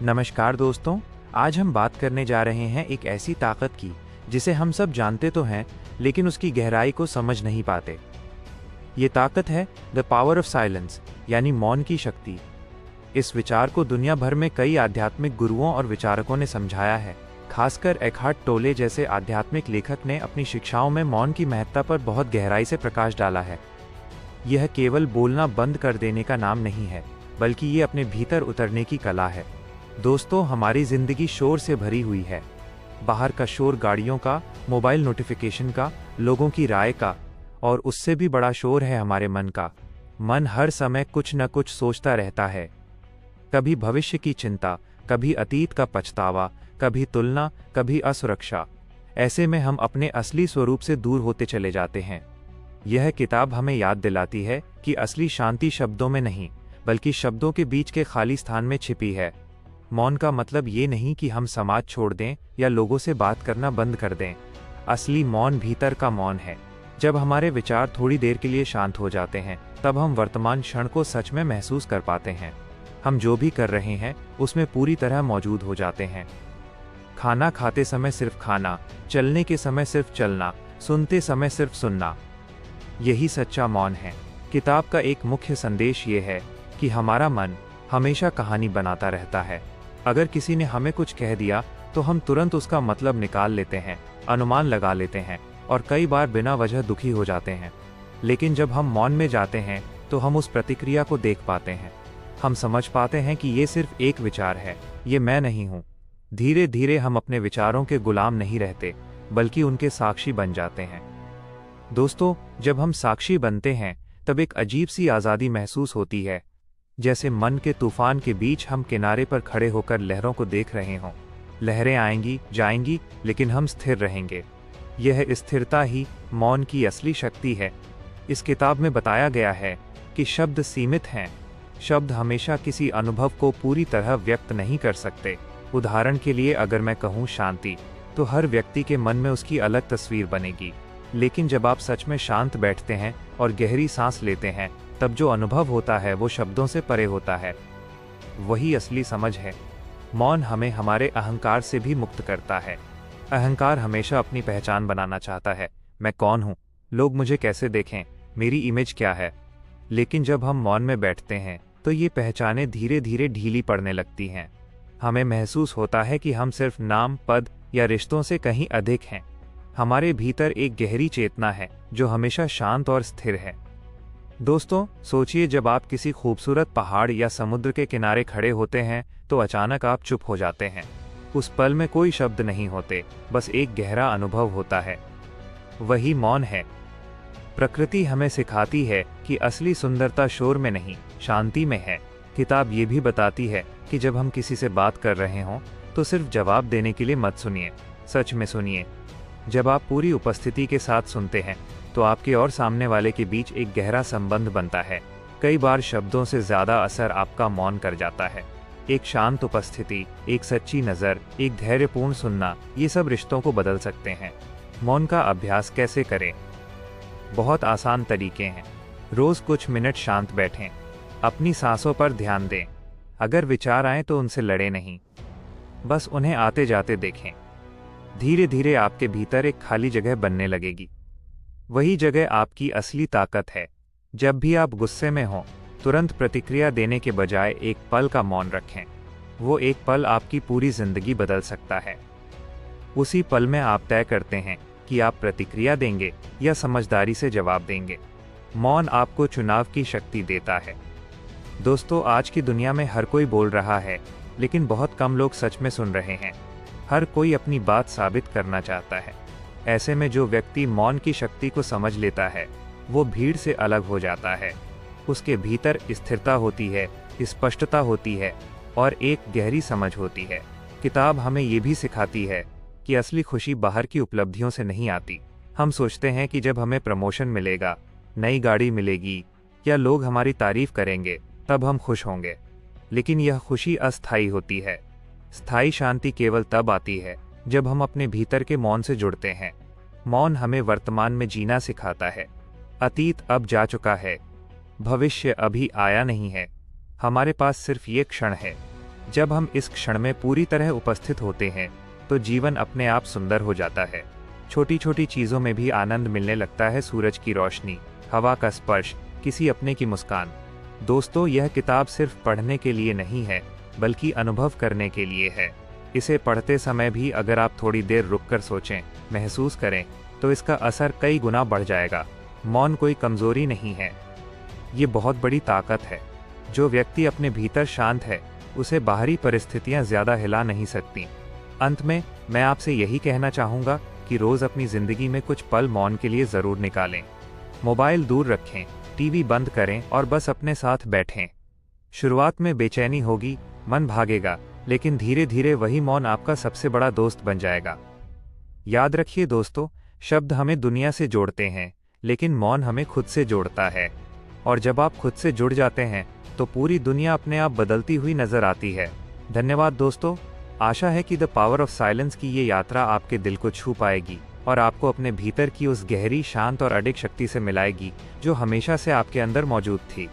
नमस्कार दोस्तों। आज हम बात करने जा रहे हैं एक ऐसी ताकत की जिसे हम सब जानते तो हैं, लेकिन उसकी गहराई को समझ नहीं पाते। ये ताकत है द पावर ऑफ साइलेंस, यानी मौन की शक्ति। इस विचार को दुनिया भर में कई आध्यात्मिक गुरुओं और विचारकों ने समझाया है। खासकर एकहार्ट टोले जैसे आध्यात्मिक लेखक ने अपनी शिक्षाओं में मौन की महत्ता पर बहुत गहराई से प्रकाश डाला है। यह केवल बोलना बंद कर देने का नाम नहीं है, बल्कि ये अपने भीतर उतरने की कला है। दोस्तों, हमारी जिंदगी शोर से भरी हुई है। बाहर का शोर गाड़ियों का, मोबाइल नोटिफिकेशन का, लोगों की राय का, और उससे भी बड़ा शोर है हमारे मन का। मन हर समय कुछ न कुछ सोचता रहता है। कभी भविष्य की चिंता, कभी अतीत का पछतावा, कभी तुलना, कभी असुरक्षा। ऐसे में हम अपने असली स्वरूप से दूर होते चले जाते हैं। यह किताब हमें याद दिलाती है कि असली शांति शब्दों में नहीं, बल्कि शब्दों के बीच के खाली स्थान में छिपी है। मौन का मतलब ये नहीं कि हम समाज छोड़ दें या लोगों से बात करना बंद कर दें। असली मौन भीतर का मौन है। जब हमारे विचार थोड़ी देर के लिए शांत हो जाते हैं, तब हम वर्तमान क्षण को सच में महसूस कर पाते हैं। हम जो भी कर रहे हैं उसमें पूरी तरह मौजूद हो जाते हैं। खाना खाते समय सिर्फ खाना, चलने के समय सिर्फ चलना, सुनते समय सिर्फ सुनना, यही सच्चा मौन है। किताब का एक मुख्य संदेश ये है कि हमारा मन हमेशा कहानी बनाता रहता है। अगर किसी ने हमें कुछ कह दिया तो हम तुरंत उसका मतलब निकाल लेते हैं, अनुमान लगा लेते हैं और कई बार बिना वजह दुखी हो जाते हैं। लेकिन जब हम मौन में जाते हैं तो हम उस प्रतिक्रिया को देख पाते हैं। हम समझ पाते हैं कि ये सिर्फ एक विचार है, ये मैं नहीं हूँ। धीरे धीरे हम अपने विचारों के गुलाम नहीं रहते, बल्कि उनके साक्षी बन जाते हैं। दोस्तों, जब हम साक्षी बनते हैं तब एक अजीब सी आज़ादी महसूस होती है, जैसे मन के तूफान के बीच हम किनारे पर खड़े होकर लहरों को देख रहे हों। लहरें आएंगी जाएंगी, लेकिन हम स्थिर रहेंगे। यह स्थिरता ही मौन की असली शक्ति है। इस किताब में बताया गया है कि शब्द सीमित हैं। शब्द हमेशा किसी अनुभव को पूरी तरह व्यक्त नहीं कर सकते। उदाहरण के लिए, अगर मैं कहूँ शांति, तो हर व्यक्ति के मन में उसकी अलग तस्वीर बनेगी। लेकिन जब आप सच में शांत बैठते हैं और गहरी सांस लेते हैं, तब जो अनुभव होता है वो शब्दों से परे होता है। वही असली समझ है। मौन हमें हमारे अहंकार से भी मुक्त करता है। अहंकार हमेशा अपनी पहचान बनाना चाहता है। मैं कौन हूँ, लोग मुझे कैसे देखें, मेरी इमेज क्या है। लेकिन जब हम मौन में बैठते हैं तो ये पहचानें धीरे धीरे ढीली पड़ने लगती हैं। हमें महसूस होता है कि हम सिर्फ नाम, पद या रिश्तों से कहीं अधिक हैं। हमारे भीतर एक गहरी चेतना है जो हमेशा शांत और स्थिर है। दोस्तों, सोचिए, जब आप किसी खूबसूरत पहाड़ या समुद्र के किनारे खड़े होते हैं तो अचानक आप चुप हो जाते हैं। उस पल में कोई शब्द नहीं होते, बस एक गहरा अनुभव होता है। वही मौन है। प्रकृति हमें सिखाती है कि असली सुंदरता शोर में नहीं, शांति में है। किताब ये भी बताती है कि जब हम किसी से बात कर रहे हों तो सिर्फ जवाब देने के लिए मत सुनिए, सच में सुनिए। जब आप पूरी उपस्थिति के साथ सुनते हैं तो आपके और सामने वाले के बीच एक गहरा संबंध बनता है। कई बार शब्दों से ज्यादा असर आपका मौन कर जाता है। एक शांत उपस्थिति, एक सच्ची नज़र, एक धैर्यपूर्ण सुनना, ये सब रिश्तों को बदल सकते हैं। मौन का अभ्यास कैसे करें? बहुत आसान तरीके हैं। रोज कुछ मिनट शांत बैठें, अपनी सांसों पर ध्यान दें। अगर विचार आए तो उनसे लड़े नहीं, बस उन्हें आते जाते देखें। धीरे धीरे आपके भीतर एक खाली जगह बनने लगेगी। वही जगह आपकी असली ताकत है। जब भी आप गुस्से में हों, तुरंत प्रतिक्रिया देने के बजाय एक पल का मौन रखें। वो एक पल आपकी पूरी जिंदगी बदल सकता है। उसी पल में आप तय करते हैं कि आप प्रतिक्रिया देंगे या समझदारी से जवाब देंगे। मौन आपको चुनाव की शक्ति देता है। दोस्तों, आज की दुनिया में हर कोई बोल रहा है, लेकिन बहुत कम लोग सच में सुन रहे हैं। हर कोई अपनी बात साबित करना चाहता है। ऐसे में जो व्यक्ति मौन की शक्ति को समझ लेता है, वो भीड़ से अलग हो जाता है। उसके भीतर स्थिरता होती है, स्पष्टता होती है और एक गहरी समझ होती है। किताब हमें ये भी सिखाती है कि असली खुशी बाहर की उपलब्धियों से नहीं आती। हम सोचते हैं कि जब हमें प्रमोशन मिलेगा, नई गाड़ी मिलेगी या लोग हमारी तारीफ करेंगे, तब हम खुश होंगे। लेकिन यह खुशी अस्थायी होती है। स्थायी शांति केवल तब आती है जब हम अपने भीतर के मौन से जुड़ते हैं। मौन हमें वर्तमान में जीना सिखाता है। अतीत अब जा चुका है, भविष्य अभी आया नहीं है। हमारे पास सिर्फ ये क्षण है। जब हम इस क्षण में पूरी तरह उपस्थित होते हैं तो जीवन अपने आप सुंदर हो जाता है। छोटी छोटी चीज़ों में भी आनंद मिलने लगता है, सूरज की रोशनी, हवा का स्पर्श, किसी अपने की मुस्कान। दोस्तों, यह किताब सिर्फ पढ़ने के लिए नहीं है बल्कि अनुभव करने के लिए है। इसे पढ़ते समय भी अगर आप थोड़ी देर रुककर सोचें, महसूस करें, तो इसका असर कई गुना बढ़ जाएगा। मौन कोई कमजोरी नहीं है, ये बहुत बड़ी ताकत है। जो व्यक्ति अपने भीतर शांत है उसे बाहरी परिस्थितियां ज्यादा हिला नहीं सकती। अंत में मैं आपसे यही कहना चाहूँगा कि रोज़ अपनी ज़िंदगी में कुछ पल मौन के लिए ज़रूर निकालें। मोबाइल दूर रखें, टीवी बंद करें और बस अपने साथ बैठें। शुरुआत में बेचैनी होगी, मन भागेगा, लेकिन धीरे धीरे वही मौन आपका सबसे बड़ा दोस्त बन जाएगा। याद रखिए दोस्तों, शब्द हमें दुनिया से जोड़ते हैं, लेकिन मौन हमें खुद से जोड़ता है। और जब आप खुद से जुड़ जाते हैं तो पूरी दुनिया अपने आप बदलती हुई नजर आती है। धन्यवाद दोस्तों। आशा है कि द पावर ऑफ साइलेंस की ये यात्रा आपके दिल को छू पाएगी और आपको अपने भीतर की उस गहरी, शांत और अडिग शक्ति से मिलाएगी जो हमेशा से आपके अंदर मौजूद थी।